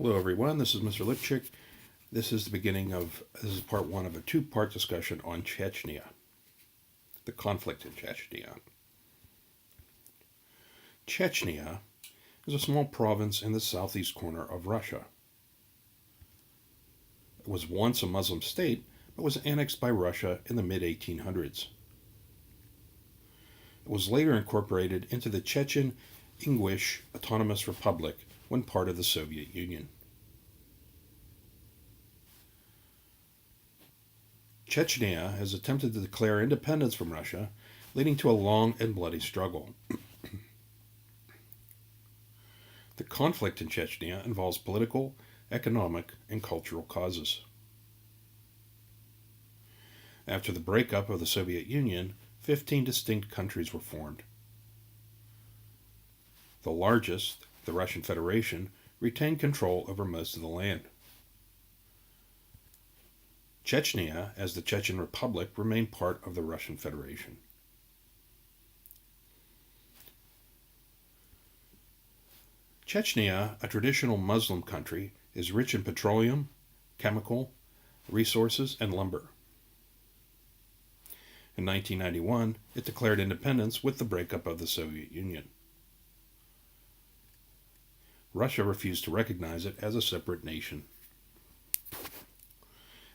Hello everyone, this is Mr. Lipchick. This is part one of a two-part discussion on Chechnya, the conflict in Chechnya. Chechnya is a small province in the southeast corner of Russia. It was once a Muslim state, but was annexed by Russia in the mid-1800s. It was later incorporated into the Chechen English Autonomous Republic when part of the Soviet Union. Chechnya has attempted to declare independence from Russia, leading to a long and bloody struggle. The conflict in Chechnya involves political, economic, and cultural causes. After the breakup of the Soviet Union, 15 distinct countries were formed. The largest, the Russian Federation, retained control over most of the land. Chechnya, as the Chechen Republic, remained part of the Russian Federation. Chechnya, a traditional Muslim country, is rich in petroleum, chemical, resources, and lumber. In 1991, it declared independence with the breakup of the Soviet Union. Russia refused to recognize it as a separate nation.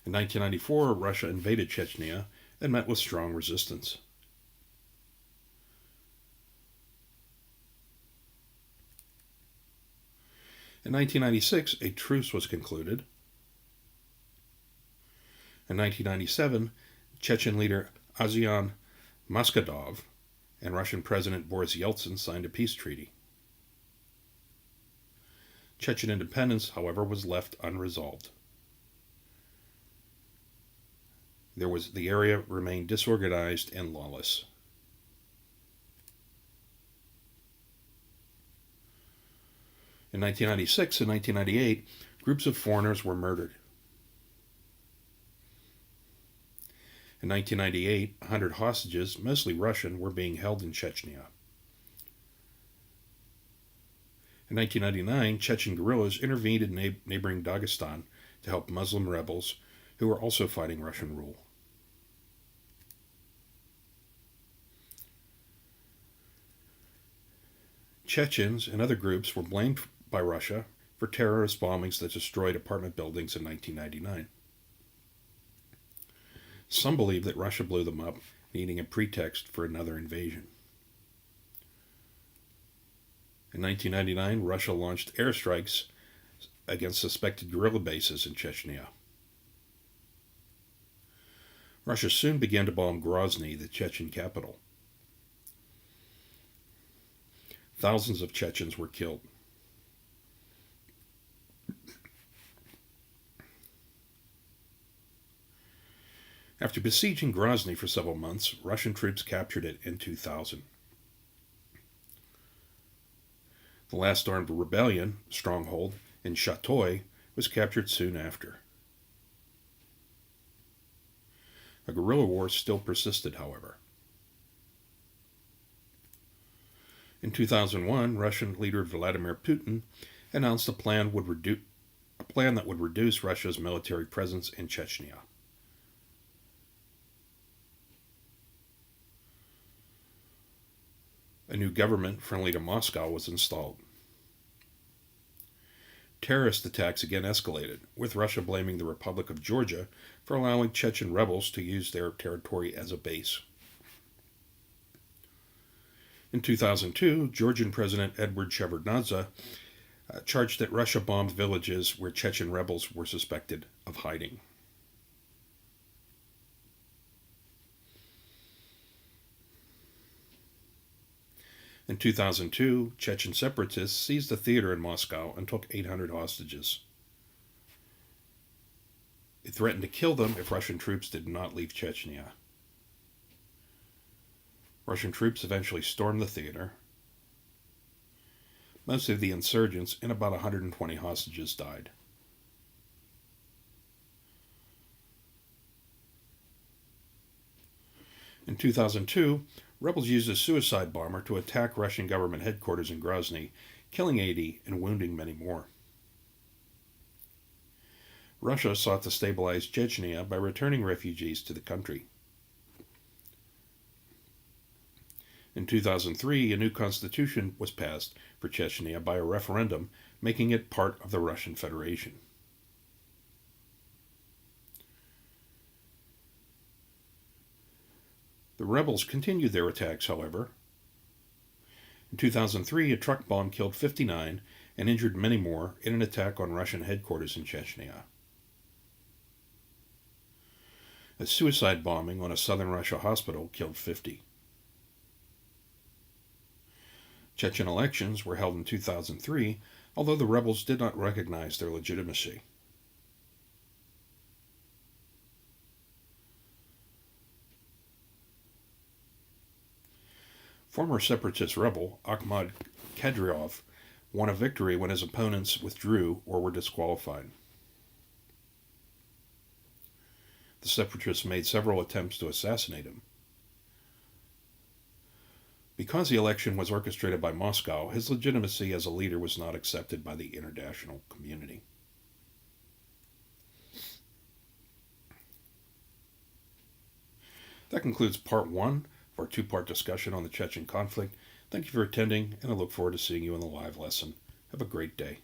In 1994, Russia invaded Chechnya and met with strong resistance. In 1996, a truce was concluded. In 1997, Chechen leader Azian Maskadov and Russian President Boris Yeltsin signed a peace treaty. Chechen independence, however, was left unresolved. The area remained disorganized and lawless. In 1996 and 1998, groups of foreigners were murdered. In 1998, 100 hostages, mostly Russian, were being held in Chechnya. In 1999, Chechen guerrillas intervened in neighboring Dagestan to help Muslim rebels who were also fighting Russian rule. Chechens and other groups were blamed by Russia for terrorist bombings that destroyed apartment buildings in 1999. Some believe that Russia blew them up, needing a pretext for another invasion. In 1999, Russia launched airstrikes against suspected guerrilla bases in Chechnya. Russia soon began to bomb Grozny, the Chechen capital. Thousands of Chechens were killed. After besieging Grozny for several months, Russian troops captured it in 2000. The last armed rebellion, stronghold, in Chatoy, was captured soon after. A guerrilla war still persisted, however. In 2001, Russian leader Vladimir Putin announced a plan that would reduce Russia's military presence in Chechnya. A new government friendly to Moscow was installed. Terrorist attacks again escalated, with Russia blaming the Republic of Georgia for allowing Chechen rebels to use their territory as a base. In 2002, Georgian President Edward Shevardnadze charged that Russia bombed villages where Chechen rebels were suspected of hiding. In 2002, Chechen separatists seized a theater in Moscow and took 800 hostages. They threatened to kill them if Russian troops did not leave Chechnya. Russian troops eventually stormed the theater. Most of the insurgents and about 120 hostages died. In 2002, rebels used a suicide bomber to attack Russian government headquarters in Grozny, killing 80 and wounding many more. Russia sought to stabilize Chechnya by returning refugees to the country. In 2003, a new constitution was passed for Chechnya by a referendum, making it part of the Russian Federation. The rebels continued their attacks, however. In 2003, a truck bomb killed 59 and injured many more in an attack on Russian headquarters in Chechnya. A suicide bombing on a southern Russia hospital killed 50. Chechen elections were held in 2003, although the rebels did not recognize their legitimacy. Former separatist rebel Akhmad Kadyrov won a victory when his opponents withdrew or were disqualified. The separatists made several attempts to assassinate him. Because the election was orchestrated by Moscow, his legitimacy as a leader was not accepted by the international community. That concludes part 1 of our 2-part discussion on the Chechen conflict. Thank you for attending, and I look forward to seeing you in the live lesson. Have a great day.